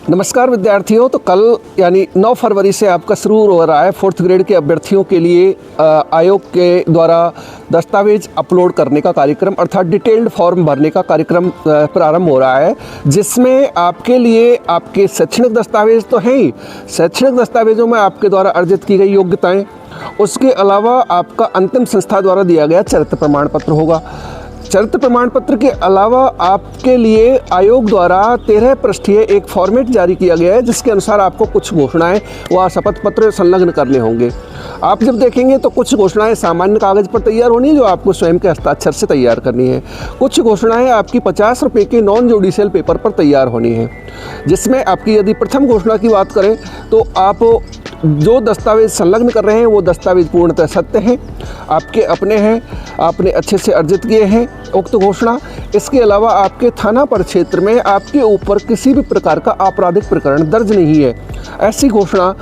नमस्कार विद्यार्थियों। तो कल यानी 9 फरवरी से आपका शुरू हो रहा है 4th ग्रेड के अभ्यर्थियों के लिए आयोग के द्वारा दस्तावेज अपलोड करने का कार्यक्रम अर्थात डिटेल्ड फॉर्म भरने का कार्यक्रम प्रारंभ हो रहा है, जिसमें आपके लिए आपके शैक्षणिक दस्तावेज तो हैं ही, शैक्षणिक दस्तावेजों में आपके द्वारा अर्जित की गई योग्यताएं, उसके अलावा आपका अंतिम संस्था द्वारा दिया गया चरित्र प्रमाण पत्र होगा। चरित्र प्रमाण पत्र के अलावा आपके लिए आयोग द्वारा 13 पृष्ठीय एक फॉर्मेट जारी किया गया है, जिसके अनुसार आपको कुछ घोषणाएं व शपथ पत्र संलग्न करने होंगे। आप जब देखेंगे तो कुछ घोषणाएं सामान्य कागज पर तैयार होनी है, जो आपको स्वयं के हस्ताक्षर से तैयार करनी है। कुछ घोषणाएं आपकी 50 रुपये के नॉन जुडिशियल पेपर पर तैयार होनी है, जिसमें आपकी यदि प्रथम घोषणा की बात करें तो आप जो दस्तावेज संलग्न कर रहे हैं वो दस्तावेज पूर्णतः सत्य हैं, आपके अपने हैं, आपने अच्छे से अर्जित किए हैं उक्त घोषणा। इसके अलावा आपके थाना परिक्षेत्र में आपके ऊपर किसी भी प्रकार का आपराधिक प्रकरण दर्ज नहीं है, ऐसी घोषणा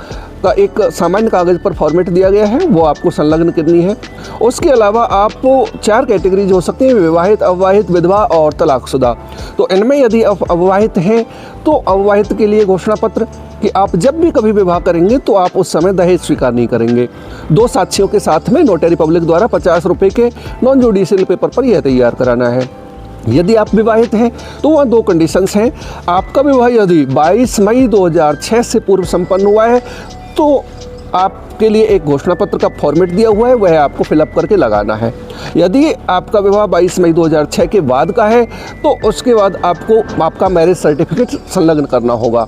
का एक सामान्य कागज़ पर फॉर्मेट दिया गया है, वो आपको संलग्न करनी है। उसके अलावा आपको 4 कैटेगरीज हो सकती हैं, विवाहित, अविवाहित, विधवा और तलाकशुदा। तो इनमें यदि आप अविवाहित हैं तो अविवाहित के लिए घोषणा पत्र कि आप जब भी कभी विवाह करेंगे तो आप उस समय दहेज स्वीकार नहीं करेंगे। 2 साक्षियों के साथ में नोटरी पब्लिक द्वारा 50 रुपये के नॉन जुडिशियल पेपर पर यह तैयार कराना है। यदि आप विवाहित हैं तो वहाँ 2 कंडीशंस हैं। आपका विवाह यदि 22 मई 2006 से पूर्व संपन्न हुआ है तो आपके लिए एक घोषणा पत्र का फॉर्मेट दिया हुआ है, वह आपको फिलअप करके लगाना है। यदि आपका विवाह 22 मई 2006 के बाद का है तो उसके बाद आपको आपका मैरिज सर्टिफिकेट संलग्न करना होगा।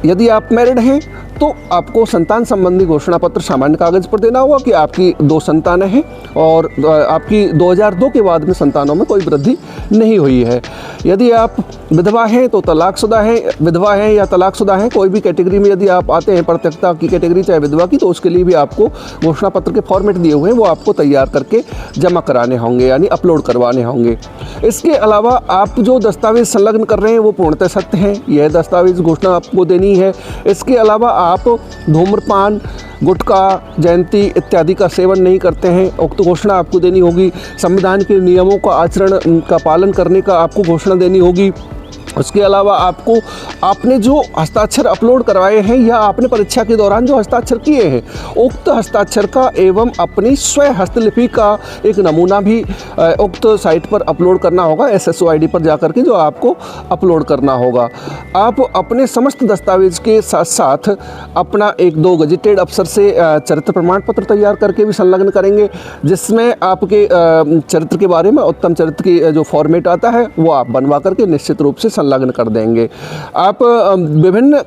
यदि आप मैरिड हैं तो आपको संतान संबंधी घोषणा पत्र सामान्य कागज पर देना होगा कि आपकी 2 संतानें हैं और आपकी 2002 के बाद में संतानों में कोई वृद्धि नहीं हुई है। यदि आप विधवा हैं तो तलाकशुदा हैं, विधवा हैं या तलाकशुदा हैं, कोई भी कैटेगरी में यदि आप आते हैं, प्रत्यक्षता की कैटेगरी चाहे विधवा की, तो उसके लिए भी आपको घोषणा पत्र के फॉर्मेट दिए हुए हैं, वो आपको तैयार करके जमा कराने होंगे यानी अपलोड करवाने होंगे। इसके अलावा आप जो दस्तावेज संलग्न कर रहे हैं वो पूर्णतः सत्य हैं, यह दस्तावेज घोषणा आपको देनी है। इसके अलावा आप धूम्रपान, गुटखा, जयंती इत्यादि का सेवन नहीं करते हैं, उक्त घोषणा आपको देनी होगी। संविधान के नियमों का आचरण का पालन करने का आपको घोषणा देनी होगी। उसके अलावा आपको आपने जो हस्ताक्षर अपलोड करवाए हैं या आपने परीक्षा के दौरान जो हस्ताक्षर किए हैं, उक्त हस्ताक्षर का एवं अपनी स्वयं हस्तलिपि का एक नमूना भी उक्त साइट पर अपलोड करना होगा, SSO ID पर जाकर के जो आपको अपलोड करना होगा। आप अपने समस्त दस्तावेज के साथ साथ अपना 1-2 गजेटेड अफसर से चरित्र प्रमाण पत्र तैयार करके भी संलग्न करेंगे, जिसमें आपके चरित्र के बारे में उत्तम चरित्र की जो फॉर्मेट आता है वो आप बनवा करके निश्चित रूप से संलग्न कर देंगे। आप विभिन्न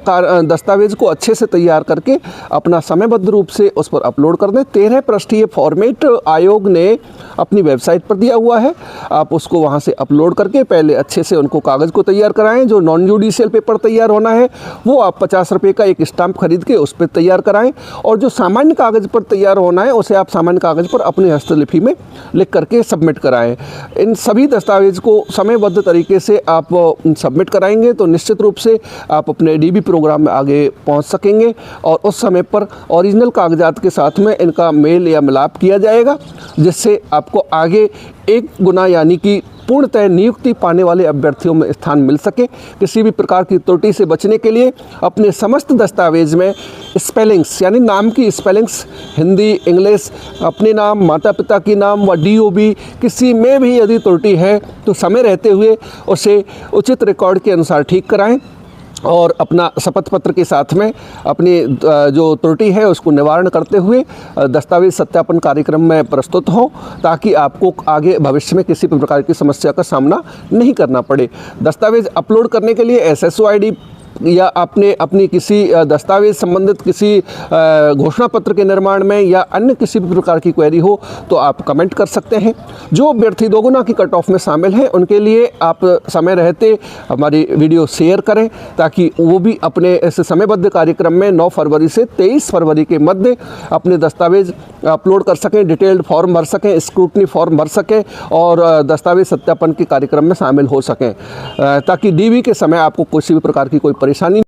दस्तावेज को अच्छे से तैयार करके अपना समयबद्ध रूप से उस पर अपलोड कर दें। 13 पृष्ठीय फॉर्मेट आयोग ने अपनी वेबसाइट पर दिया हुआ है, आप उसको वहां से अपलोड करके पहले अच्छे से उनको कागज़ को तैयार कराएं। जो नॉन जुडिशियल पेपर तैयार होना है वो आप 50 रुपये का एक स्टाम्प खरीद के उस पर तैयार कराएं, और जो सामान्य कागज़ पर तैयार होना है उसे आप सामान्य कागज़ पर अपनी हस्तलिपि में लिख करके सबमिट कराएं। इन सभी दस्तावेज को समयबद्ध तरीके से आप सबमिट कराएंगे तो निश्चित रूप से आप अपने DB प्रोग्राम में आगे पहुंच सकेंगे, और उस समय पर ओरिजिनल कागजात के साथ में इनका मेल या मिलाप किया जाएगा, जिससे आपको आगे 1 गुना यानी कि पूर्णतः नियुक्ति पाने वाले अभ्यर्थियों में स्थान मिल सके। किसी भी प्रकार की त्रुटि से बचने के लिए अपने समस्त दस्तावेज में स्पेलिंग्स यानी नाम की स्पेलिंग्स हिंदी, इंग्लिश, अपने नाम, माता पिता की नाम व DOB किसी में भी यदि त्रुटि है तो समय रहते हुए उसे उचित रिकॉर्ड के अनुसार ठीक कराएं, और अपना शपथ पत्र के साथ में अपनी जो त्रुटि है उसको निवारण करते हुए दस्तावेज सत्यापन कार्यक्रम में प्रस्तुत हो, ताकि आपको आगे भविष्य में किसी भी प्रकार की समस्या का सामना नहीं करना पड़े। दस्तावेज अपलोड करने के लिए SSO ID या आपने अपनी किसी दस्तावेज संबंधित किसी घोषणा पत्र के निर्माण में या अन्य किसी भी प्रकार की क्वेरी हो तो आप कमेंट कर सकते हैं। जो अभ्यर्थी 2 गुना की कट ऑफ में शामिल हैं उनके लिए आप समय रहते हमारी वीडियो शेयर करें, ताकि वो भी अपने इस समयबद्ध कार्यक्रम में 9 फरवरी से 23 फरवरी के मध्य अपने दस्तावेज अपलोड कर सकें, डिटेल्ड फॉर्म भर सकें, स्क्रूटनी फॉर्म भर सकें और दस्तावेज सत्यापन के कार्यक्रम में शामिल हो सकें, ताकि DB के समय आपको किसी भी प्रकार की कोई परेशानी